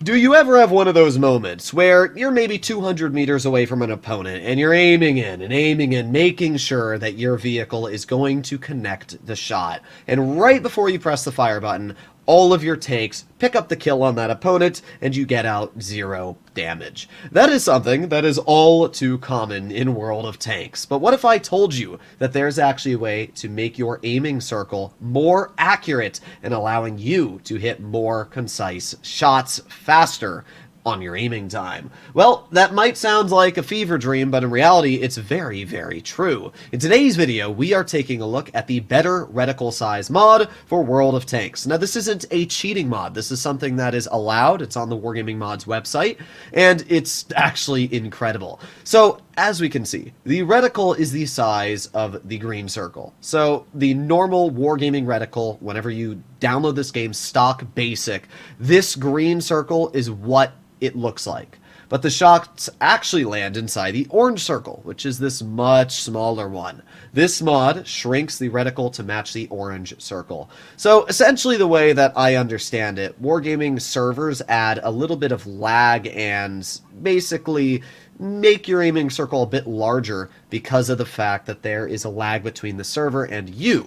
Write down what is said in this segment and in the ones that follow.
Do you ever have one of those moments where you're maybe 200 meters away from an opponent and you're aiming in, making sure that your vehicle is going to connect the shot, and right before you press the fire button, all of your tanks pick up the kill on that opponent, and you get out 0 damage. That is something that is all too common in World of Tanks. But what if I told you that there's actually a way to make your aiming circle more accurate and allowing you to hit more concise shots faster on your aiming time? Well, that might sound like a fever dream, but in reality, it's very, very true. In today's video, we are taking a look at the better reticle size mod for World of Tanks. Now, this isn't a cheating mod. This is something that is allowed. It's on the Wargaming Mods website, and it's actually incredible. So, as we can see, the reticle is the size of the green circle. So, the normal Wargaming reticle, whenever you download this game stock basic, this green circle is what it looks like. But the shots actually land inside the orange circle, which is this much smaller one. This mod shrinks the reticle to match the orange circle. So essentially the way that I understand it, Wargaming servers add a little bit of lag and basically make your aiming circle a bit larger because of the fact that there is a lag between the server and you.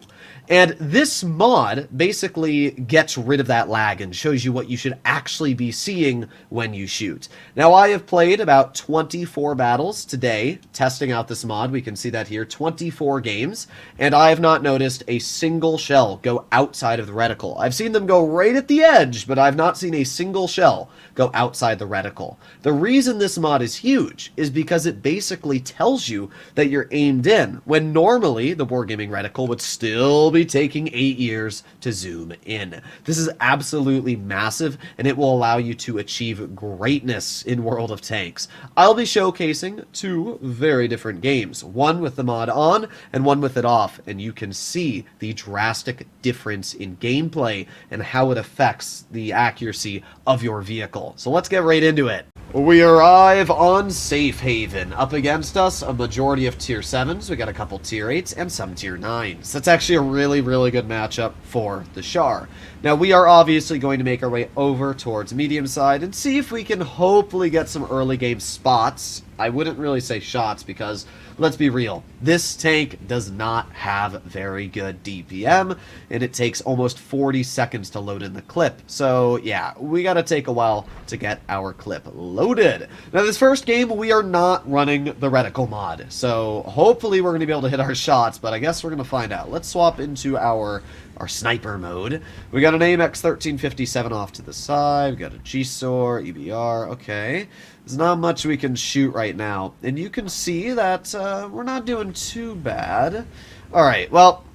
And this mod basically gets rid of that lag and shows you what you should actually be seeing when you shoot. Now, I have played about 24 battles today testing out this mod. We can see that here, 24 games, and I have not noticed a single shell go outside of the reticle. I've seen them go right at the edge, but I've not seen a single shell go outside the reticle. The reason this mod is huge is because it basically tells you that you're aimed in, when normally the Wargaming reticle would still be taking 8 years to zoom in. This is absolutely massive, and it will allow you to achieve greatness in World of Tanks. I'll be showcasing 2 very different games, one with the mod on and one with it off, and you can see the drastic difference in gameplay and how it affects the accuracy of your vehicle. So let's get right into it. We arrive on Safe Haven. Up against us, a majority of tier 7s. We got a couple tier 8s and some tier 9s. That's actually a really, really good matchup for the Char. Now, we are obviously going to make our way over towards medium side and see if we can hopefully get some early game spots. I wouldn't really say shots because, let's be real, this tank does not have very good DPM, and it takes almost 40 seconds to load in the clip. So, yeah, we gotta take a while to get our clip loaded. Now, this first game, we are not running the reticle mod, so hopefully we're gonna be able to hit our shots, but I guess we're gonna find out. Let's swap into our sniper mode. We got an AMX 1357 off to the side. We got a G-SOR, EBR, okay. There's not much we can shoot right now, and you can see that we're not doing too bad. Alright, well,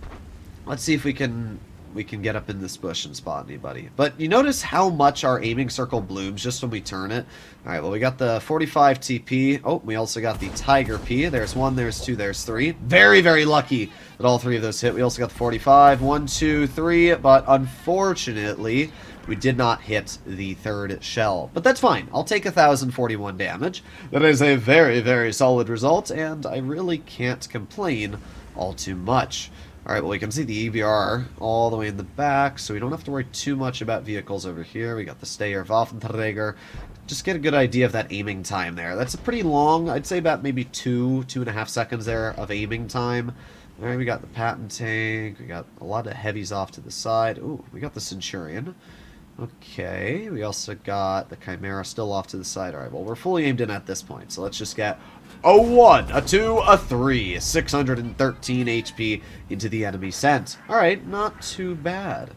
let's see if we can get up in this bush and spot anybody. But you notice how much our aiming circle blooms just when we turn it? Alright, well, we got the 45 TP. Oh, we also got the Tiger P. There's 1, there's 2, there's 3. Very, very lucky that all 3 of those hit. We also got the 45. 1, 2, 3. But unfortunately, we did not hit the 3rd shell. But that's fine. I'll take 1,041 damage. That is a very, very solid result, and I really can't complain all too much. Alright, well, we can see the EBR all the way in the back, so we don't have to worry too much about vehicles over here. We got the Stayer Waffenträger. Just get a good idea of that aiming time there. That's a pretty long, I'd say about maybe 2.5 seconds there of aiming time. Alright, we got the Patton tank. We got a lot of heavies off to the side. Ooh, we got the Centurion. Okay, we also got the Chimera still off to the side. Alright, well, we're fully aimed in at this point, so let's just get a 1, a 2, a 3, 613 HP into the enemy scent. Alright, not too bad.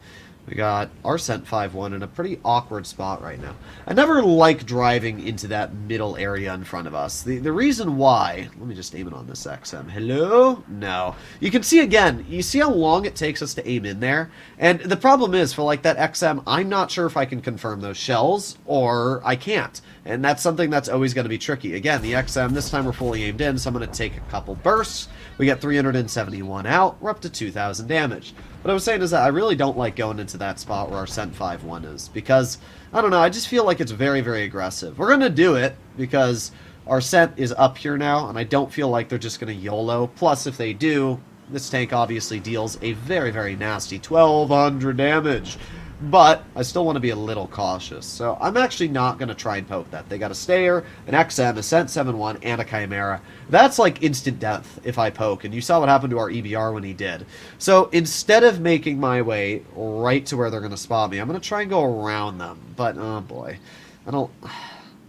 We got our Scent 5-1 in a pretty awkward spot right now. I never like driving into that middle area in front of us. The reason why... Let me just aim it on this XM. Hello? No. You can see again, you see how long it takes us to aim in there? And the problem is, for like that XM, I'm not sure if I can confirm those shells, or I can't. And that's something that's always going to be tricky. Again, the XM, this time we're fully aimed in, so I'm going to take a couple bursts. We get 371 out. We're up to 2,000 damage. What I was saying is that I really don't like going into that spot where our Scent 5-1 is, because, I don't know, I just feel like it's very, very aggressive. We're going to do it, because our Scent is up here now, and I don't feel like they're just going to YOLO. Plus, if they do, this tank obviously deals a very, very nasty 1,200 damage. But I still want to be a little cautious. So I'm actually not going to try and poke that. They got a Stayer, an XM, a Sent 7-1, and a Chimera. That's like instant death if I poke. And you saw what happened to our EBR when he did. So instead of making my way right to where they're going to spot me, I'm going to try and go around them. But, oh boy. I don't...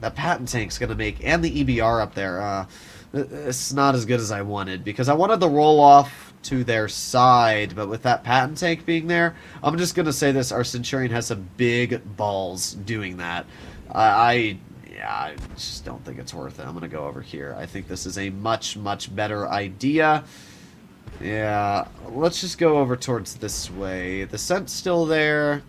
That patent tank's going to make... And the EBR up there. It's not as good as I wanted. Because I wanted the roll-off to their side, but with that patent tank being there, I'm just going to say this, our Centurion has some big balls doing that. I just don't think it's worth it. I'm going to go over here. I think this is a much, much better idea. Yeah, let's just go over towards this way. The scent's still there.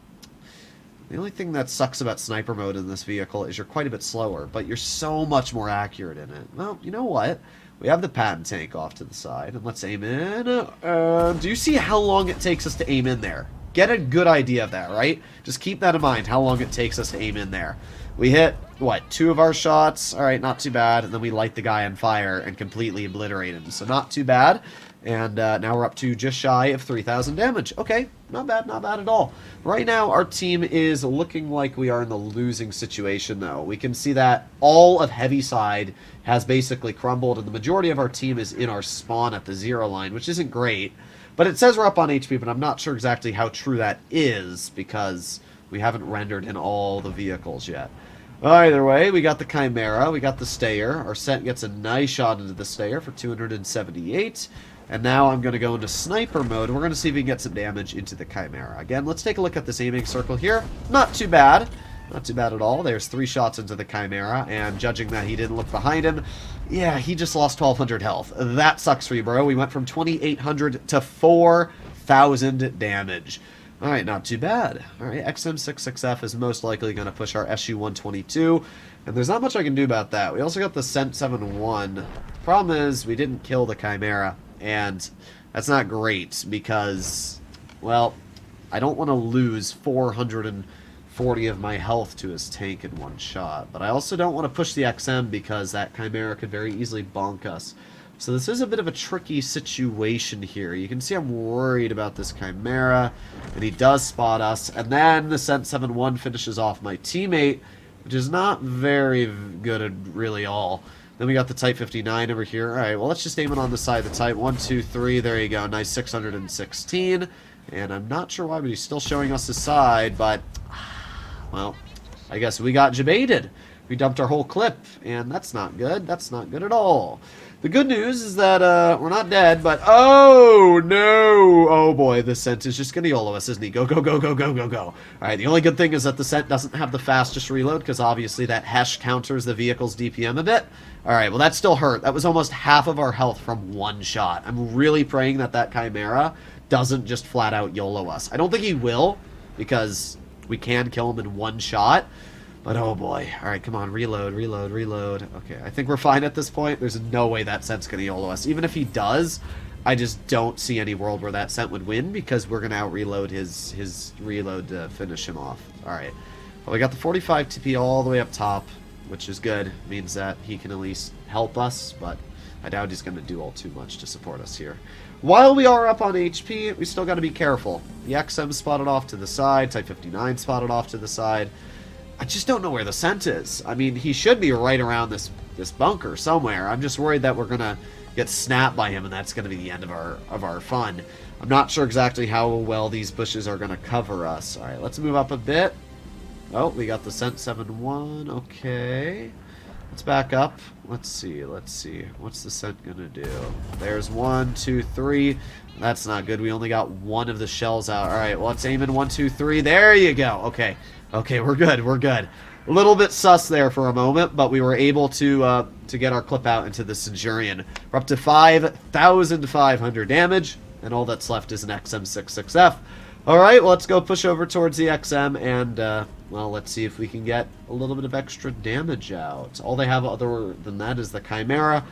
The only thing that sucks about sniper mode in this vehicle is you're quite a bit slower, but you're so much more accurate in it. Well, you know what? We have the patent tank off to the side, and let's aim in. Do you see how long it takes us to aim in there? Get a good idea of that, right? Just keep that in mind, how long it takes us to aim in there. We hit, what, 2 of our shots? All right, not too bad. And then we light the guy on fire and completely obliterate him. So not too bad. And now we're up to just shy of 3,000 damage. Okay, not bad at all. Right now, our team is looking like we are in the losing situation, though. We can see that all of Heavyside has basically crumbled, and the majority of our team is in our spawn at the 0 line, which isn't great. But it says we're up on HP, but I'm not sure exactly how true that is, because we haven't rendered in all the vehicles yet. Either way, we got the Chimera, we got the Stayer. Our Scent gets a nice shot into the Stayer for 278. And now I'm going to go into sniper mode. We're going to see if we can get some damage into the Chimera. Again, let's take a look at this aiming circle here. Not too bad. Not too bad at all. There's 3 shots into the Chimera, and judging that he didn't look behind him, yeah, he just lost 1,200 health. That sucks for you, bro. We went from 2,800 to 4,000 damage. Alright, not too bad. Alright, XM66F is most likely going to push our SU-122, and there's not much I can do about that. We also got the Sent 7-1. Problem is, we didn't kill the Chimera. And that's not great because, well, I don't want to lose 440 of my health to his tank in one shot. But I also don't want to push the XM because that Chimera could very easily bonk us. So this is a bit of a tricky situation here. You can see I'm worried about this Chimera, and he does spot us. And then the Sent 7-1 finishes off my teammate, which is not very good at really all. Then we got the Type 59 over here. Alright, well, let's just aim it on the side of the Type. 1, 2, 3. There you go. Nice 616. And I'm not sure why, but he's still showing us his side. But, well, I guess we got jebaited. We dumped our whole clip, and that's not good. That's not good at all. The good news is that we're not dead, but oh no! Oh boy, the Scent is just gonna YOLO us, isn't he? Go, go, go, go, go, go, go. Alright, the only good thing is that the Scent doesn't have the fastest reload, because obviously that Hesh counters the vehicle's DPM a bit. Alright, well that still hurt. That was almost half of our health from one shot. I'm really praying that that Chimera doesn't just flat out YOLO us. I don't think he will, because we can kill him in one shot. But oh boy. Alright, come on. Reload, reload, reload. Okay, I think we're fine at this point. There's no way that Scent's going to YOLO us. Even if he does, I just don't see any world where that Scent would win because we're going to out-reload his reload to finish him off. Alright. Well, we got the 45 TP all the way up top, which is good. Means that he can at least help us, but I doubt he's going to do all too much to support us here. While we are up on HP, we still got to be careful. The XM spotted off to the side. Type 59 spotted off to the side. I just don't know where the Scent is. I mean, he should be right around this bunker somewhere. I'm just worried that we're gonna get snapped by him, and that's gonna be the end of our fun. I'm not sure exactly how well these bushes are gonna cover us. All right, let's move up a bit. Oh, we got the Scent 7-1. Okay, let's back up. Let's see. What's the Scent gonna do? There's 1, 2, 3. That's not good. We only got one of the shells out. All right, well, let's aim in 1, 2, 3. There you go. Okay. Okay, we're good. We're good. A little bit sus there for a moment, but we were able to get our clip out into the Centurion. We're up to 5,500 damage, and all that's left is an XM66F. All right, well, let's go push over towards the XM, and, well, let's see if we can get a little bit of extra damage out. All they have other than that is the Chimera,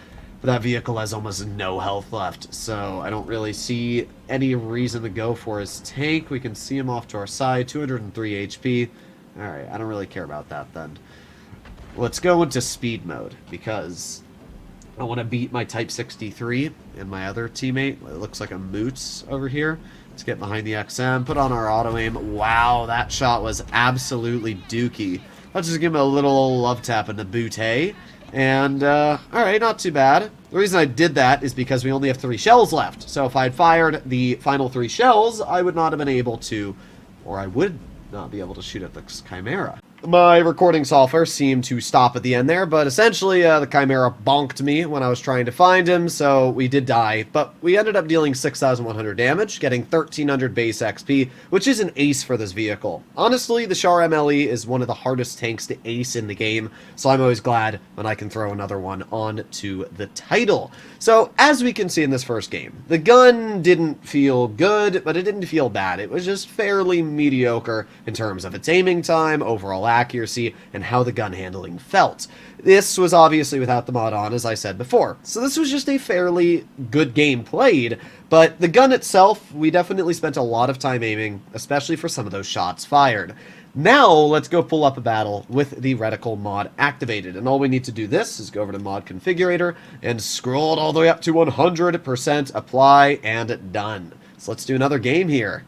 but that vehicle has almost no health left, so I don't really see any reason to go for his tank. We can see him off to our side, 203 HP. Alright, I don't really care about that then. Let's go into speed mode, because I want to beat my Type 63 and my other teammate. It looks like a Moots over here. Let's get behind the XM, put on our auto aim. Wow, that shot was absolutely dookie. Let's just give him a little love tap in the bootay. And, alright, not too bad. The reason I did that is because we only have 3 shells left. So if I had fired the final 3 shells, I would not have been able to, or I would not be able to shoot at the Chimera. My recording software seemed to stop at the end there, but essentially the Chimera bonked me when I was trying to find him, so we did die. But we ended up dealing 6,100 damage, getting 1,300 base XP, which is an ace for this vehicle. Honestly, the Char MLE is one of the hardest tanks to ace in the game, so I'm always glad when I can throw another one onto the title. So, as we can see in this first game, the gun didn't feel good, but it didn't feel bad. It was just fairly mediocre in terms of its aiming time, overall accuracy, and how the gun handling felt. This was obviously without the mod on, as I said before. So this was just a fairly good game played, but the gun itself, we definitely spent a lot of time aiming, especially for some of those shots fired. Now, let's go pull up a battle with the reticle mod activated. And all we need to do this is go over to mod configurator and scroll it all the way up to 100%, apply, and done. So let's do another game here.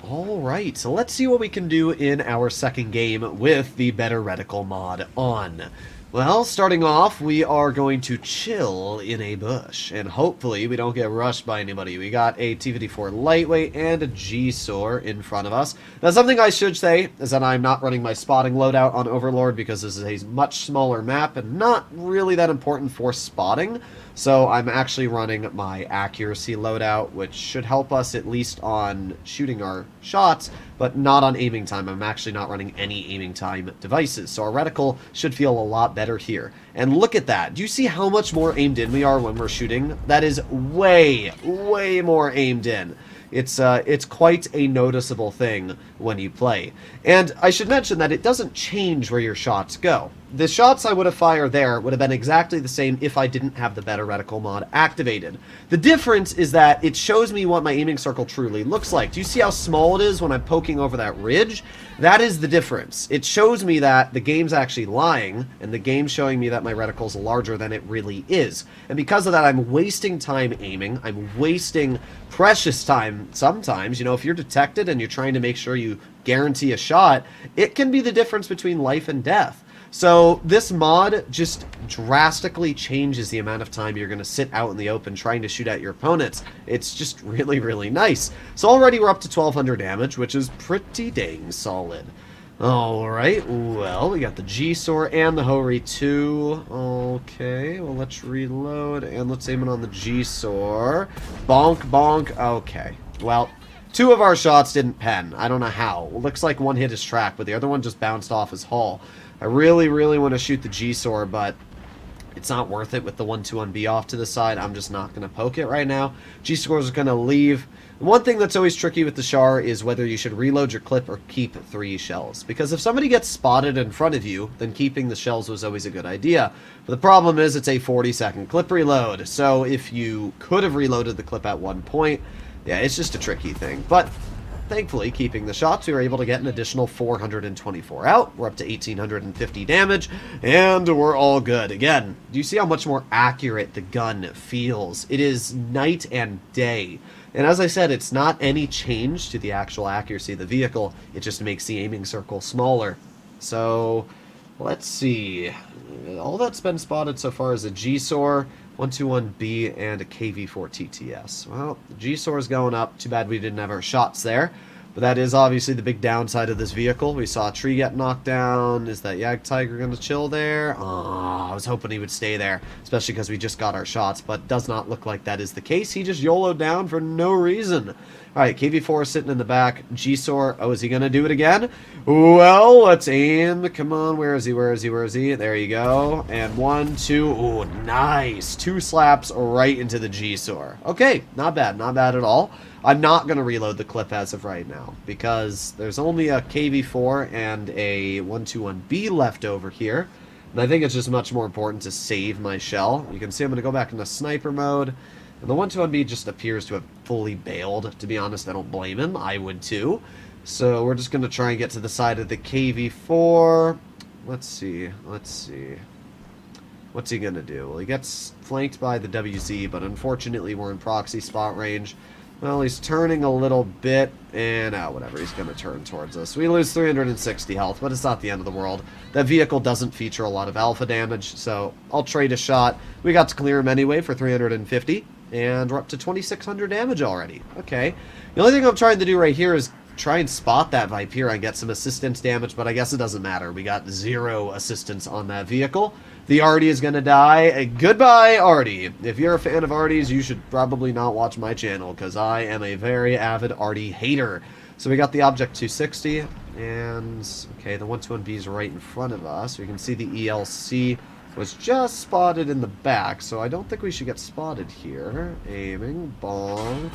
Alright, so let's see what we can do in our second game with the better reticle mod on. Well, starting off, we are going to chill in a bush, and hopefully we don't get rushed by anybody. We got a T-54 lightweight and a G-SOAR in front of us. Now, something I should say is that I'm not running my spotting loadout on Overlord because this is a much smaller map and not really that important for spotting. So I'm actually running my accuracy loadout, which should help us at least on shooting our shots, but not on aiming time. I'm actually not running any aiming time devices, so our reticle should feel a lot better here. And look at that. Do you see how much more aimed in we are when we're shooting? That is way, way more aimed in. It's quite a noticeable thing when you play. And I should mention that it doesn't change where your shots go. The shots I would have fired there would have been exactly the same if I didn't have the better reticle mod activated. The difference is that it shows me what my aiming circle truly looks like. Do you see how small it is when I'm poking over that ridge? That is the difference. It shows me that the game's actually lying, and the game's showing me that my reticle's larger than it really is. And because of that, I'm wasting time aiming. I'm wasting precious time sometimes. You know, if you're detected and you're trying to make sure you guarantee a shot, it can be the difference between life and death. So this mod just drastically changes the amount of time you're going to sit out in the open trying to shoot at your opponents. It's just really, really nice. So already we're up to 1,200 damage, which is pretty dang solid. Alright, well, we got the G-SOAR and the Hori 2. Okay, well, let's reload, and let's aim it on the G-SOAR. Bonk, bonk. Okay, well, 2 of our shots didn't pen. I don't know how. It looks like one hit his track, but the other one just bounced off his hull. I really, really want to shoot the G-SOAR, but it's not worth it with the 121B off to the side. I'm just not going to poke it right now. G-SOAR is going to leave. One thing that's always tricky with the Char is whether you should reload your clip or keep 3 shells. Because if somebody gets spotted in front of you, then keeping the shells was always a good idea. But the problem is it's a 40-second clip reload. So if you could have reloaded the clip at one point, yeah, it's just a tricky thing. But thankfully, keeping the shots, we were able to get an additional 424 out. We're up to 1,850 damage, and we're all good. Again, do you see how much more accurate the gun feels? It is night and day. And as I said, it's not any change to the actual accuracy of the vehicle. It just makes the aiming circle smaller. So, let's see. All that's been spotted so far is a G-SOAR, 121B, and a KV-4 TTS. Well, the G-SOAR is going up. Too bad we didn't have our shots there. But that is obviously the big downside of this vehicle. We saw a tree get knocked down. Is that Jagdtiger going to chill there? Oh, I was hoping he would stay there, especially because we just got our shots, but does not look like that is the case. He just YOLO'd down for no reason. All right, KV-4 is sitting in the back. G-SOAR, oh, is he going to do it again? Well, let's aim. Come on, where is he, where is he, where is he? There you go. And 1, 2, oh, nice. 2 slaps right into the G-SOAR. Okay, not bad at all. I'm not going to reload the clip as of right now because there's only a KV-4 and a 121B left over here. And I think it's just much more important to save my shell. You can see I'm going to go back into sniper mode. And the 121B just appears to have fully bailed. To be honest, I don't blame him. I would too. So we're just going to try and get to the side of the KV-4. Let's see. What's he going to do? Well, he gets flanked by the WZ, but unfortunately we're in proxy spot range. Well, he's turning a little bit, and whatever, he's going to turn towards us. We lose 360 health, but it's not the end of the world. That vehicle doesn't feature a lot of alpha damage, so I'll trade a shot. We got to clear him anyway for 350, and we're up to 2,600 damage already. Okay. The only thing I'm trying to do right here is try and spot that Viper and get some assistance damage, but I guess it doesn't matter. We got 0 assistance on that vehicle. The Artie is going to die. Goodbye, Artie. If you're a fan of Arties, you should probably not watch my channel, because I am a very avid Artie hater. So we got the Object 260, and, okay, the 121B is right in front of us. We can see the ELC was just spotted in the back, so I don't think we should get spotted here. Aiming, bonk,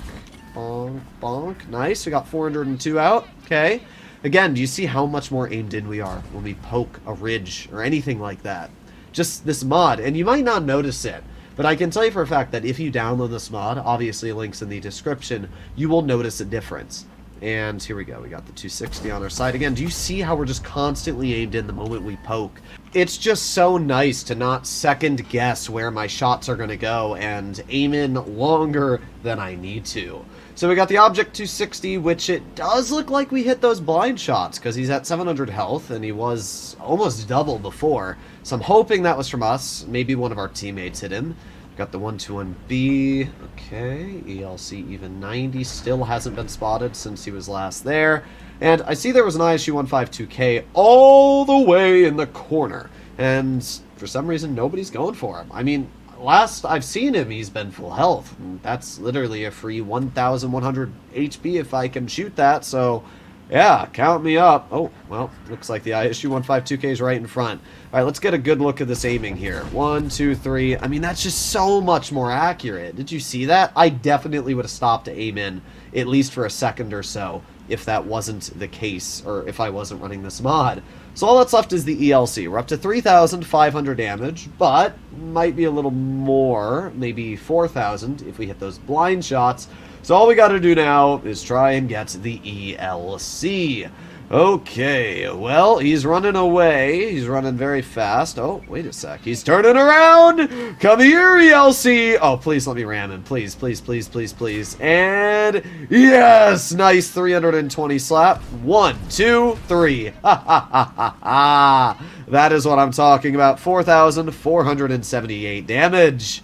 bonk, bonk. Nice, we got 402 out. Okay. Again, do you see how much more aimed in we are when we poke a ridge or anything like that? Just this mod, and you might not notice it, but I can tell you for a fact that if you download this mod, obviously links in the description, you will notice a difference. And here we go, we got the 260 on our side. Again, do you see how we're just constantly aimed in the moment we poke? It's just so nice to not second guess where my shots are going to go and aim in longer than I need to. So we got the Object 260, which it does look like we hit those blind shots, because he's at 700 health, and he was almost double before. So I'm hoping that was from us. Maybe one of our teammates hit him. Got the 121B. Okay, ELC even 90. Still hasn't been spotted since he was last there. And I see there was an ISU 152K all the way in the corner. And for some reason, nobody's going for him. I mean, last I've seen him, he's been full health. And that's literally a free 1,100 HP if I can shoot that. So, yeah, count me up. Oh, well, looks like the ISU 152K is right in front. All right, let's get a good look at this aiming here. 1, 2, 3. I mean, that's just so much more accurate. Did you see that? I definitely would have stopped to aim in, at least for a second or so, if that wasn't the case, or if I wasn't running this mod. So all that's left is the ELC. We're up to 3,500 damage, but might be a little more, maybe 4,000 if we hit those blind shots. So all we got to do now is try and get the ELC. Okay, well, he's running away. He's running very fast. Oh, wait a sec. He's turning around. Come here, ELC. Oh, please let me ram him. Please, please, please, please, please. And yes, nice 320 slap. 1, 2, 3. Ha, ha, ha, ha, ha. That is what I'm talking about. 4,478 damage.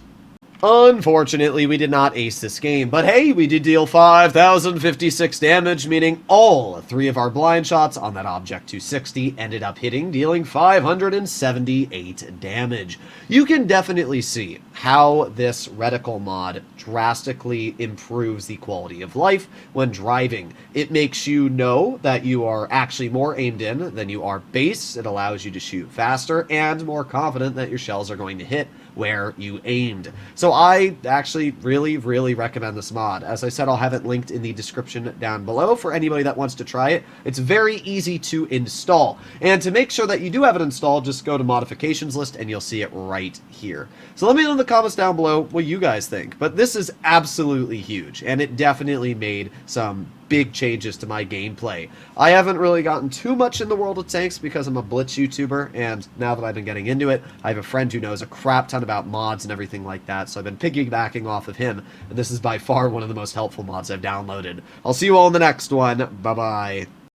Unfortunately, we did not ace this game, but hey, we did deal 5,056 damage, meaning all 3 of our blind shots on that Object 260 ended up hitting, dealing 578 damage. You can definitely see how this reticle mod drastically improves the quality of life when driving. It makes you know that you are actually more aimed in than you are base. It allows you to shoot faster and more confident that your shells are going to hit where you aimed. So I actually really, really recommend this mod. As I said, I'll have it linked in the description down below for anybody that wants to try it. It's very easy to install. And to make sure that you do have it installed, just go to modifications list and you'll see it right here. So let me know in the comments down below what you guys think. But this is absolutely huge, and it definitely made some big changes to my gameplay. I haven't really gotten too much in the world of tanks because I'm a Blitz YouTuber, and now that I've been getting into it, I have a friend who knows a crap ton about mods and everything like that, so I've been piggybacking off of him, and this is by far one of the most helpful mods I've downloaded. I'll see you all in the next one. Bye-bye.